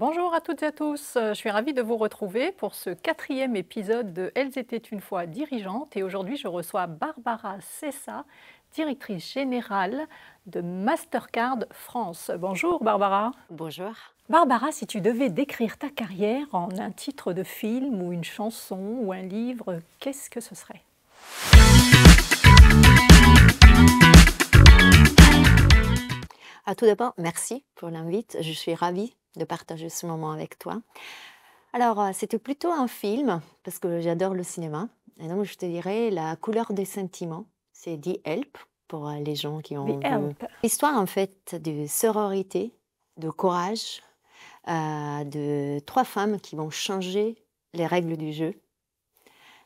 Bonjour à toutes et à tous, je suis ravie de vous retrouver pour ce 4e épisode de Elles étaient une fois dirigeantes et aujourd'hui je reçois Barbara Cessa, directrice générale de Mastercard France. Bonjour Barbara. Bonjour. Barbara, si tu devais décrire ta carrière en un titre de film ou une chanson ou un livre, qu'est-ce que ce serait? Tout d'abord, merci pour l'invite. Je suis ravie de partager ce moment avec toi. Alors, c'était plutôt un film, parce que j'adore le cinéma. Et donc, je te dirais La couleur des sentiments. C'est The Help, pour les gens qui ont The vu. Help. L'histoire, en fait, de sororité, de courage, de 3 femmes qui vont changer les règles du jeu.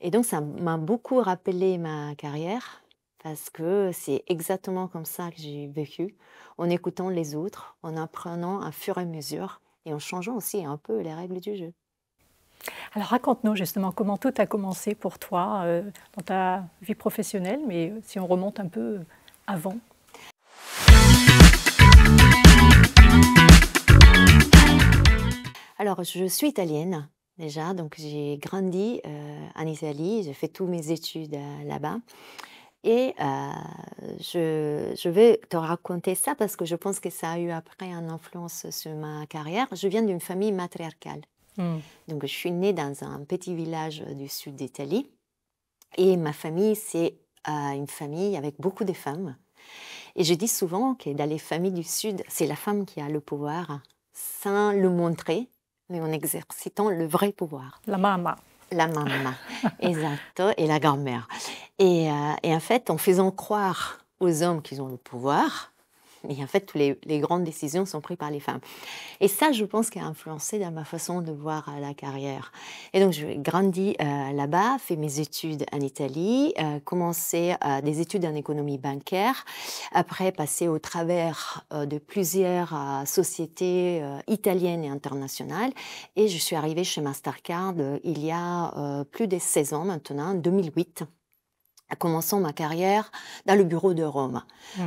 Et donc, ça m'a beaucoup rappelé ma carrière, parce que c'est exactement comme ça que j'ai vécu, en écoutant les autres, en apprenant à fur et à mesure, et en changeant aussi un peu les règles du jeu. Alors raconte-nous justement comment tout a commencé pour toi dans ta vie professionnelle, mais si on remonte un peu avant. Alors, je suis italienne déjà, donc j'ai grandi en Italie, j'ai fait toutes mes études là-bas. Et je vais te raconter ça parce que je pense que ça a eu après une influence sur ma carrière. Je viens d'une famille matriarcale. Donc, je suis née dans un petit village du sud d'Italie. Et ma famille, c'est une famille avec beaucoup de femmes. Et je dis souvent que dans les familles du sud, c'est la femme qui a le pouvoir, sans le montrer, mais en exercitant le vrai pouvoir. La mamma. La mamma, esatto, et la grand-mère. Et en fait, en faisant croire aux hommes qu'ils ont le pouvoir, mais en fait, toutes les grandes décisions sont prises par les femmes. Et ça, je pense, qui a influencé dans ma façon de voir la carrière. Et donc, j'ai grandi là-bas, fait mes études en Italie, commencé des études en économie bancaire, après passé au travers de plusieurs sociétés italiennes et internationales, et je suis arrivée chez Mastercard il y a plus de 16 ans maintenant, en 2008. Commençant ma carrière dans le bureau de Rome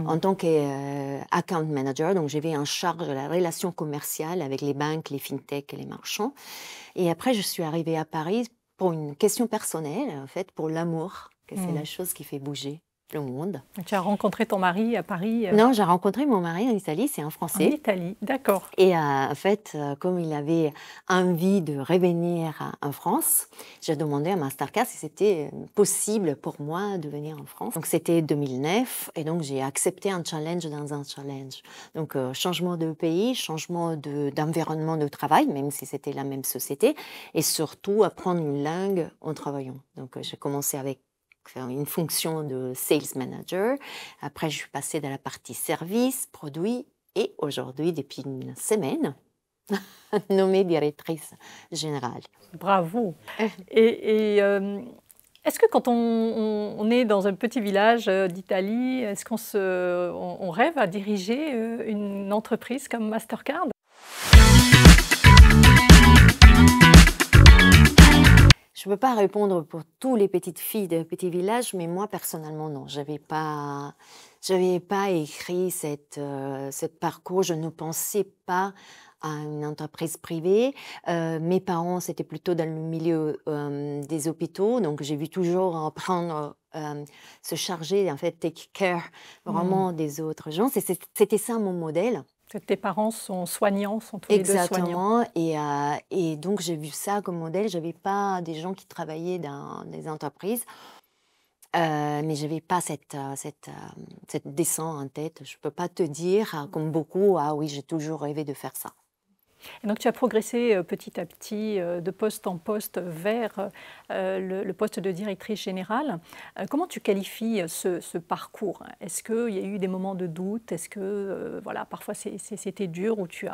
en tant qu'account manager. Donc, j'avais en charge de la relation commerciale avec les banques, les fintechs et les marchands. Et après, je suis arrivée à Paris pour une question personnelle, en fait, pour l'amour, que c'est la chose qui fait bouger le monde. Tu as rencontré ton mari à Paris? Non, j'ai rencontré mon mari en Italie, c'est un Français. En Italie, d'accord. Et en fait, comme il avait envie de revenir en France, j'ai demandé à Mastercard si c'était possible pour moi de venir en France. Donc, c'était 2009 et donc j'ai accepté un challenge dans un challenge. Donc, changement de pays, changement d'environnement de travail, même si c'était la même société, et surtout apprendre une langue en travaillant. Donc, j'ai commencé avec une fonction de sales manager. Après, je suis passée dans la partie service, produits. Et aujourd'hui, depuis une semaine, nommée directrice générale. Bravo. Et est-ce que quand on est dans un petit village d'Italie, est-ce qu'on rêve à diriger une entreprise comme Mastercard? Je ne peux pas répondre pour toutes les petites filles de petits villages, mais moi, personnellement, non. Je n'avais pas écrit cette parcours. Je ne pensais pas à une entreprise privée. Mes parents, c'était plutôt dans le milieu des hôpitaux. Donc, j'ai vu toujours prendre, se charger, en fait, take care vraiment des autres gens. C'était ça mon modèle. Tes parents sont soignants, sont tous les deux soignants. Exactement, et donc j'ai vu ça comme modèle. Je n'avais pas des gens qui travaillaient dans des entreprises, mais je n'avais pas cette descente en tête. Je ne peux pas te dire, comme beaucoup, ah oui, j'ai toujours rêvé de faire ça. Et donc tu as progressé petit à petit de poste en poste vers le poste de directrice générale. Comment tu qualifies ce parcours? Est-ce qu'il y a eu des moments de doute? Est-ce que voilà, parfois c'était dur où tu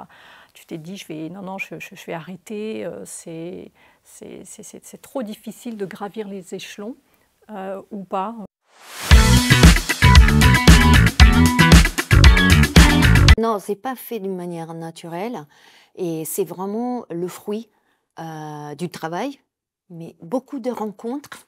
t'es dit je vais arrêter, c'est trop difficile de gravir les échelons ou pas? Non, c'est pas fait d'une manière naturelle et c'est vraiment le fruit du travail, mais beaucoup de rencontres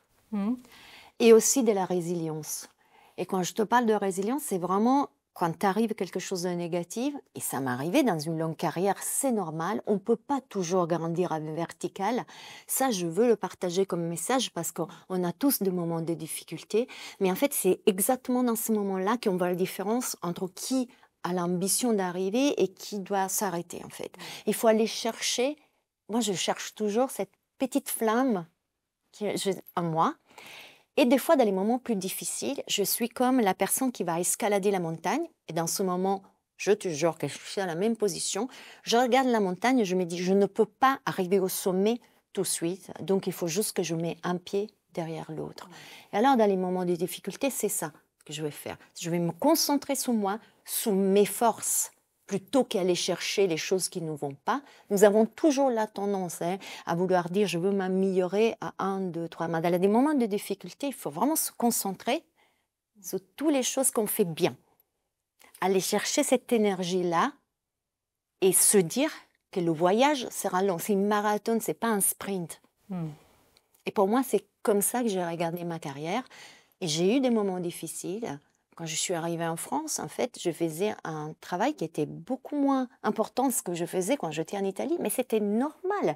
et aussi de la résilience. Et quand je te parle de résilience, c'est vraiment quand arrive quelque chose de négatif, et ça m'est arrivé dans une longue carrière, c'est normal, on ne peut pas toujours grandir à vertical. Ça, je veux le partager comme message parce qu'on a tous des moments de difficulté. Mais en fait, c'est exactement dans ce moment-là qu'on voit la différence entre qui a l'ambition d'arriver et qui doit s'arrêter, en fait. Il faut aller chercher, moi je cherche toujours cette petite flamme en moi. Et des fois, dans les moments plus difficiles, je suis comme la personne qui va escalader la montagne. Et dans ce moment, je te jure que je suis dans la même position. Je regarde la montagne et je me dis, je ne peux pas arriver au sommet tout de suite. Donc, il faut juste que je mette un pied derrière l'autre. Et alors, dans les moments de difficulté, c'est ça que je vais faire. Je vais me concentrer sur moi, sur mes forces, plutôt qu'aller chercher les choses qui ne vont pas. Nous avons toujours la tendance à vouloir dire « je veux m'améliorer à 1, 2, 3 ». Mais dans des moments de difficulté, il faut vraiment se concentrer sur toutes les choses qu'on fait bien. Aller chercher cette énergie-là et se dire que le voyage sera long. C'est une marathon, ce n'est pas un sprint. Et pour moi, c'est comme ça que j'ai regardé ma carrière. Et j'ai eu des moments difficiles. Quand je suis arrivée en France, en fait, je faisais un travail qui était beaucoup moins important que ce que je faisais quand j'étais en Italie, mais c'était normal.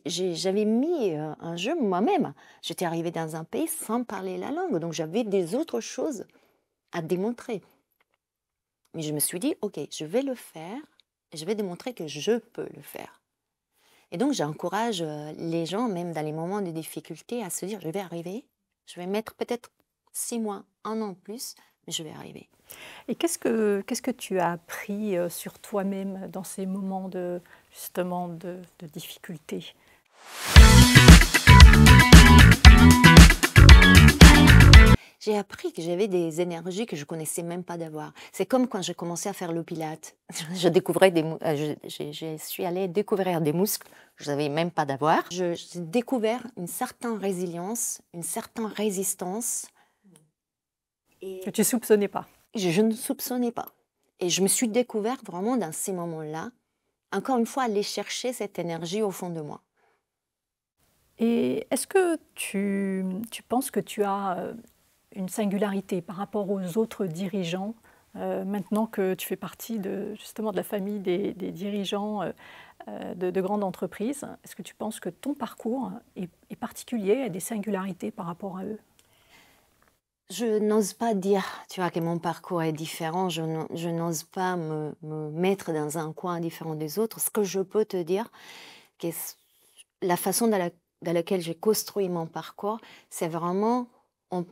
J'avais mis un jeu moi-même. J'étais arrivée dans un pays sans parler la langue, donc j'avais des autres choses à démontrer. Mais je me suis dit, ok, je vais le faire, et je vais démontrer que je peux le faire. Et donc, j'encourage les gens, même dans les moments de difficulté, à se dire, je vais arriver, je vais mettre peut-être 6 mois, 1 an plus, mais je vais arriver. Et qu'est-ce que tu as appris sur toi-même dans ces moments justement de difficulté? J'ai appris que j'avais des énergies que je ne connaissais même pas d'avoir. C'est comme quand j'ai commencé à faire le pilates. Je suis allée découvrir des muscles que je ne savais même pas d'avoir. J'ai découvert une certaine résilience, une certaine résistance. Que tu ne soupçonnais pas. Je ne soupçonnais pas. Et je me suis découverte vraiment dans ces moments-là, encore une fois, aller chercher cette énergie au fond de moi. Et est-ce que tu penses que tu as une singularité par rapport aux autres dirigeants, maintenant que tu fais partie justement de la famille des dirigeants de grandes entreprises? Est-ce que tu penses que ton parcours est particulier, a des singularités par rapport à eux? Je n'ose pas dire, tu vois, que mon parcours est différent. Je n'ose pas me mettre dans un coin différent des autres. Ce que je peux te dire, que la façon dans laquelle j'ai construit mon parcours, c'est vraiment en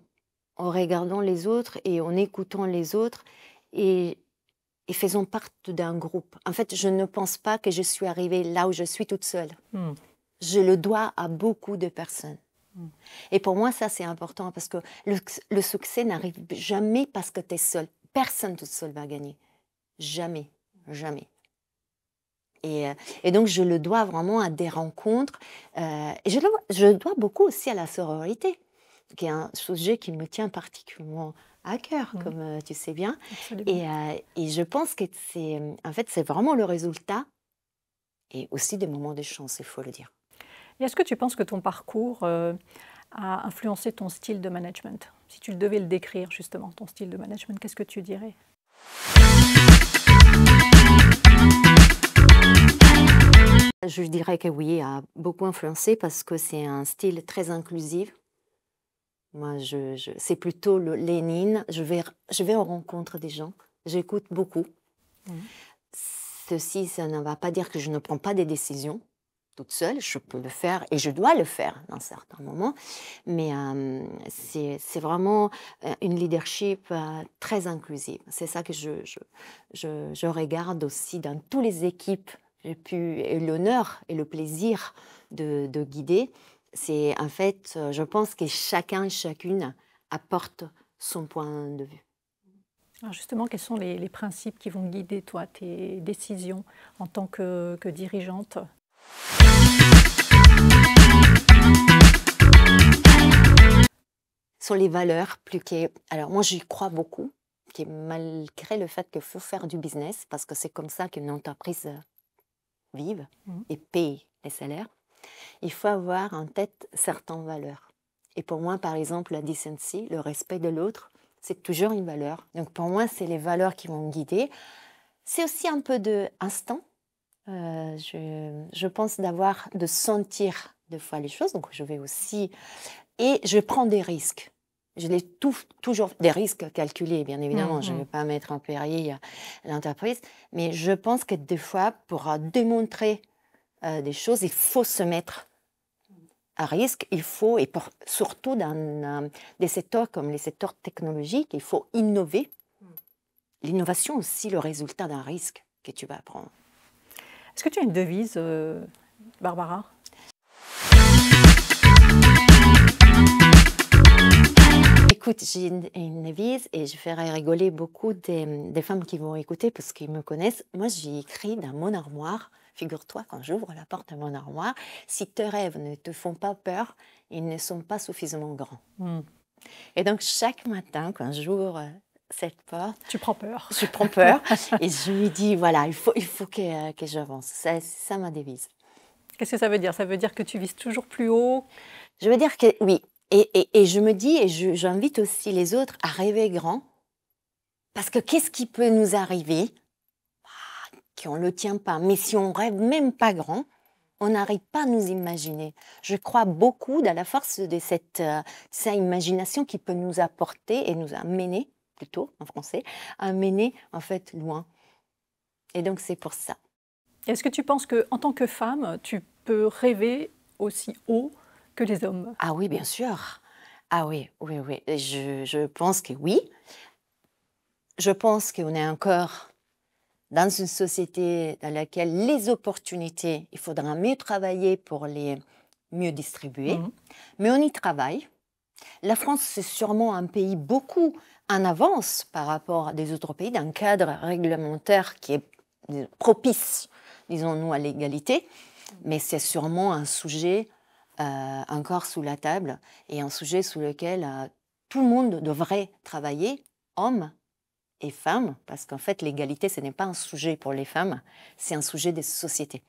regardant les autres et en écoutant les autres et faisant partie d'un groupe. En fait, je ne pense pas que je suis arrivée là où je suis toute seule. Je le dois à beaucoup de personnes. Et pour moi, ça, c'est important parce que le succès n'arrive jamais parce que tu es seul. Personne toute seule va gagner. Jamais, jamais. Et donc, je le dois vraiment à des rencontres. Et je le dois beaucoup aussi à la sororité, qui est un sujet qui me tient particulièrement à cœur, comme tu sais bien. Et je pense que c'est vraiment le résultat et aussi des moments de chance, il faut le dire. Et est-ce que tu penses que ton parcours a influencé ton style de management? Si tu devais le décrire justement, ton style de management, qu'est-ce que tu dirais? Je dirais que oui, a beaucoup influencé parce que c'est un style très inclusif. Moi, c'est plutôt le Lénine. Je vais en rencontre des gens. J'écoute beaucoup. Ceci, ça ne va pas dire que je ne prends pas des décisions toute seule. Je peux le faire et je dois le faire dans certains moments. Mais c'est vraiment une leadership très inclusive. C'est ça que je regarde aussi dans toutes les équipes. J'ai eu l'honneur et le plaisir de guider. C'est en fait, je pense que chacun et chacune apporte son point de vue. Alors justement, quels sont les principes qui vont guider toi, tes décisions en tant que dirigeante? Sur les valeurs, plus que... Alors moi, j'y crois beaucoup, que malgré le fait qu'il faut faire du business, parce que c'est comme ça qu'une entreprise vive et paye les salaires, il faut avoir en tête certaines valeurs. Et pour moi, par exemple, la decency, le respect de l'autre, c'est toujours une valeur. Donc pour moi, c'est les valeurs qui vont me guider. C'est aussi un peu d'instinct. Je pense de sentir des fois les choses, donc je vais aussi... Et je prends des risques. Je l'ai toujours des risques calculés, bien évidemment. Je ne vais pas mettre en péril l'entreprise, mais je pense que des fois, pour démontrer des choses, il faut se mettre à risque. Il faut, surtout dans des secteurs comme les secteurs technologiques, il faut innover. L'innovation aussi, le résultat d'un risque que tu vas prendre. Est-ce que tu as une devise, Barbara? Écoute, j'ai une devise et je ferai rigoler beaucoup des femmes qui vont écouter parce qu'ils me connaissent. Moi, j'ai écrit dans mon armoire, figure-toi, quand j'ouvre la porte de mon armoire, si tes rêves ne te font pas peur, ils ne sont pas suffisamment grands. Et donc, chaque matin, quand j'ouvre cette porte... Tu prends peur. Je prends peur et je me dis, voilà, il faut que j'avance. C'est ça ma devise. Qu'est-ce que ça veut dire? Ça veut dire que tu vises toujours plus haut? Je veux dire que oui. Et je me dis, et j'invite aussi les autres à rêver grand. Parce que qu'est-ce qui peut nous arriver qu'on ne le tient pas? Mais si on rêve même pas grand, on n'arrive pas à nous imaginer. Je crois beaucoup dans la force de cette imagination qui peut nous apporter et nous amener, plutôt en français, amener en fait loin. Et donc c'est pour ça. Est-ce que tu penses qu'en tant que femme, tu peux rêver aussi haut que les hommes? Ah oui, bien sûr. Ah oui. Je pense que oui. Je pense qu'on est encore dans une société dans laquelle les opportunités, il faudra mieux travailler pour les mieux distribuer. Mais on y travaille. La France, c'est sûrement un pays beaucoup en avance par rapport à des autres pays, d'un cadre réglementaire qui est propice, disons-nous, à l'égalité. Mais c'est sûrement un sujet encore sous la table et un sujet sous lequel tout le monde devrait travailler, hommes et femmes, parce qu'en fait, l'égalité, ce n'est pas un sujet pour les femmes, c'est un sujet des sociétés.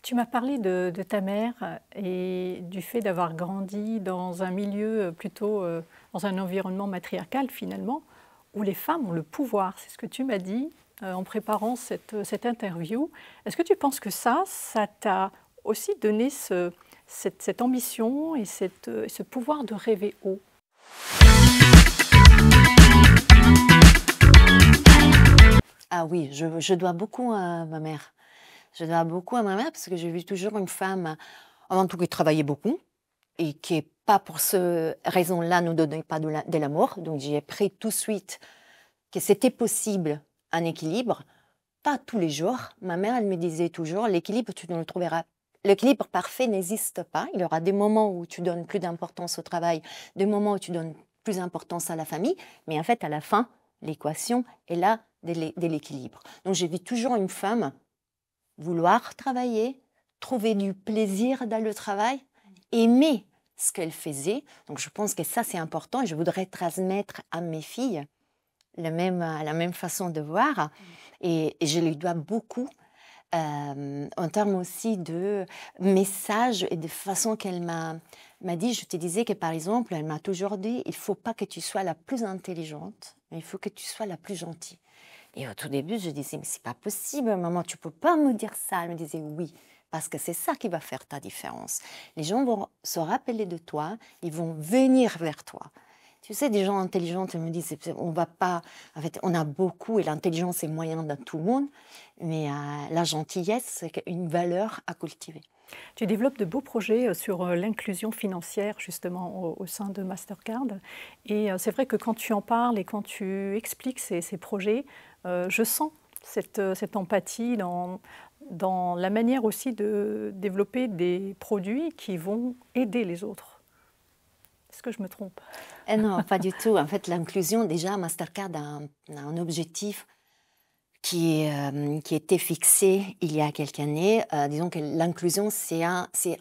Tu m'as parlé de ta mère et du fait d'avoir grandi dans un milieu plutôt, dans un environnement matriarcal finalement, où les femmes ont le pouvoir. C'est ce que tu m'as dit en préparant cette interview. Est-ce que tu penses que ça t'a aussi donné cette ambition et ce pouvoir de rêver haut? Ah oui, je dois beaucoup à ma mère. Je dois beaucoup à ma mère parce que j'ai vu toujours une femme, avant tout, qui travaillait beaucoup et qui, pas pour cette raison-là, ne donnait pas de l'amour. Donc j'ai appris tout de suite que c'était possible un équilibre, pas tous les jours. Ma mère, elle me disait toujours, l'équilibre, tu ne le trouveras. L'équilibre parfait n'existe pas. Il y aura des moments où tu donnes plus d'importance au travail, des moments où tu donnes plus d'importance à la famille, mais en fait, à la fin, l'équation est là de l'équilibre. Donc j'ai vu toujours une femme vouloir travailler, trouver du plaisir dans le travail, aimer ce qu'elle faisait. Donc je pense que ça, c'est important et je voudrais transmettre à mes filles la même façon de voir. Et je lui dois beaucoup en termes aussi de messages et de façon qu'elle m'a dit. Je te disais que, par exemple, elle m'a toujours dit, il ne faut pas que tu sois la plus intelligente, mais il faut que tu sois la plus gentille. Et au tout début, je disais, mais c'est pas possible, maman, tu peux pas me dire ça. Elle me disait, oui, parce que c'est ça qui va faire ta différence. Les gens vont se rappeler de toi, ils vont venir vers toi. Tu sais, des gens intelligents me disent, on va pas, en fait, on a beaucoup, et l'intelligence est moyen dans tout le monde, mais la gentillesse, c'est une valeur à cultiver. Tu développes de beaux projets sur l'inclusion financière, justement, au sein de Mastercard. Et c'est vrai que quand tu en parles et quand tu expliques ces projets, je sens cette empathie dans la manière aussi de développer des produits qui vont aider les autres. Est-ce que je me trompe? Non, pas du tout. En fait, l'inclusion, déjà, Mastercard a un objectif qui était fixé il y a quelques années. Disons que l'inclusion, c'est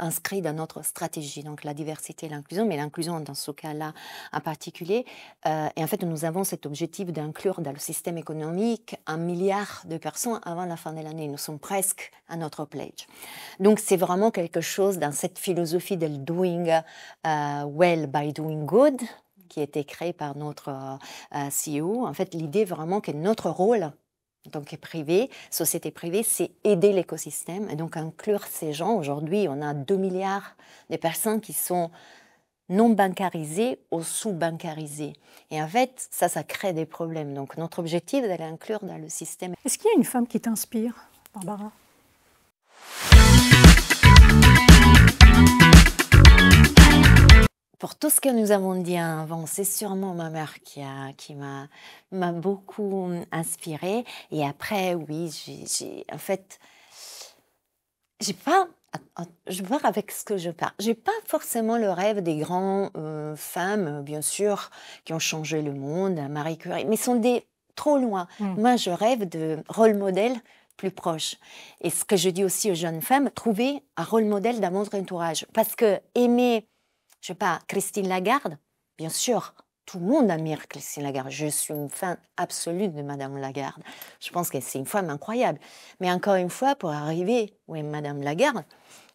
inscrit dans notre stratégie, donc la diversité et l'inclusion, mais l'inclusion dans ce cas-là en particulier. Et en fait, nous avons cet objectif d'inclure dans le système économique 1 milliard de personnes avant la fin de l'année. Nous sommes presque à notre pledge. Donc, c'est vraiment quelque chose dans cette philosophie de doing well by doing good. qui a été créé par notre CEO. En fait, l'idée vraiment que notre rôle, donc privé, société privée, c'est aider l'écosystème et donc inclure ces gens. Aujourd'hui, on a 2 milliards de personnes qui sont non bancarisées ou sous-bancarisées. Et en fait, ça crée des problèmes. Donc notre objectif est d'aller inclure dans le système. Est-ce qu'il y a une femme qui t'inspire, Barbara? Pour tout ce que nous avons dit avant, c'est sûrement ma mère qui m'a beaucoup inspirée. Et après, oui, en fait, je pars avec ce que je pars. J'ai pas forcément le rêve des grandes femmes, bien sûr, qui ont changé le monde, Marie Curie, mais sont trop loin. Moi, je rêve de rôle modèle plus proche. Et ce que je dis aussi aux jeunes femmes, trouver un rôle modèle dans votre entourage. Parce que aimer, je sais pas, Christine Lagarde, bien sûr, tout le monde admire Christine Lagarde. Je suis une fan absolue de Madame Lagarde. Je pense que c'est une femme incroyable. Mais encore une fois, pour arriver où est Madame Lagarde,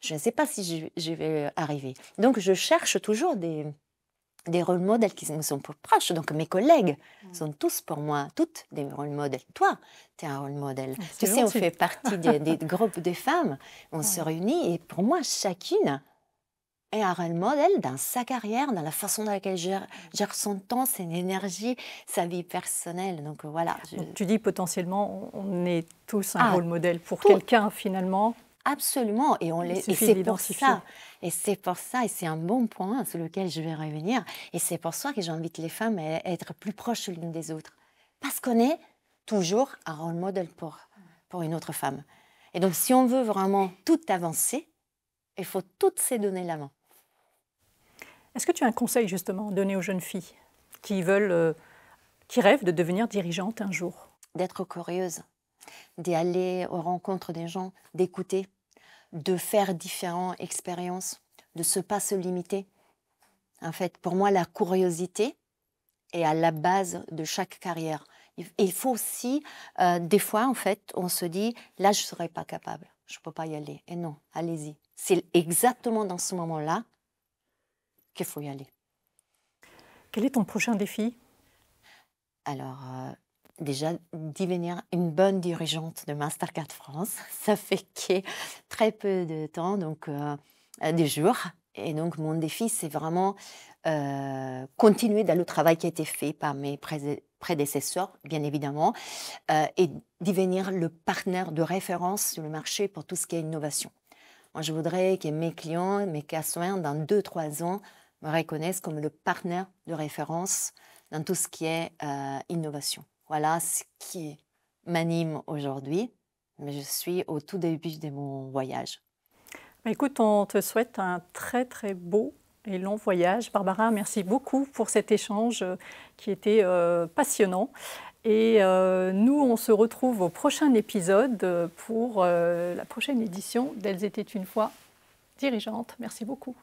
je ne sais pas si je vais arriver. Donc, je cherche toujours des rôles modèles qui me sont plus proches. Donc, mes collègues sont tous pour moi, toutes des rôles modèles. Toi, tu es un rôle modèle. Tu sais, on fait partie des groupes de femmes, on se réunit et pour moi, chacune est un rôle modèle dans sa carrière, dans la façon dans laquelle gère son temps, son énergie, sa vie personnelle. Donc voilà. Donc, tu dis potentiellement, on est tous un rôle modèle pour quelqu'un finalement. Absolument, et c'est pour ça. Et c'est pour ça, et c'est un bon point sur lequel je vais revenir. Et c'est pour ça que j'invite les femmes à être plus proches l'une des autres, parce qu'on est toujours un rôle modèle pour une autre femme. Et donc, si on veut vraiment tout avancer, il faut toutes se donner la main. Est-ce que tu as un conseil justement à donner aux jeunes filles qui rêvent de devenir dirigeantes un jour? D'être curieuse, d'aller aux rencontres des gens, d'écouter, de faire différentes expériences, de ne pas se limiter. En fait, pour moi, la curiosité est à la base de chaque carrière. Il faut aussi, des fois, en fait, on se dit, là, je ne serais pas capable, je ne peux pas y aller. Et non, allez-y. C'est exactement dans ce moment-là qu'il faut y aller. Quel est ton prochain défi? Alors, déjà, devenir une bonne dirigeante de Mastercard France. Ça fait très peu de temps, donc des jours. Et donc, mon défi, c'est vraiment continuer dans le travail qui a été fait par mes prédécesseurs, bien évidemment, et devenir le partenaire de référence sur le marché pour tout ce qui est innovation. Moi, je voudrais que mes clients, mes clients, dans 2-3 ans, me reconnaissent comme le partenaire de référence dans tout ce qui est innovation. Voilà ce qui m'anime aujourd'hui, mais je suis au tout début de mon voyage. Écoute, on te souhaite un très très beau et long voyage. Barbara, merci beaucoup pour cet échange qui était passionnant. Et nous, on se retrouve au prochain épisode pour la prochaine édition d'Elles étaient une fois dirigeantes. Merci beaucoup.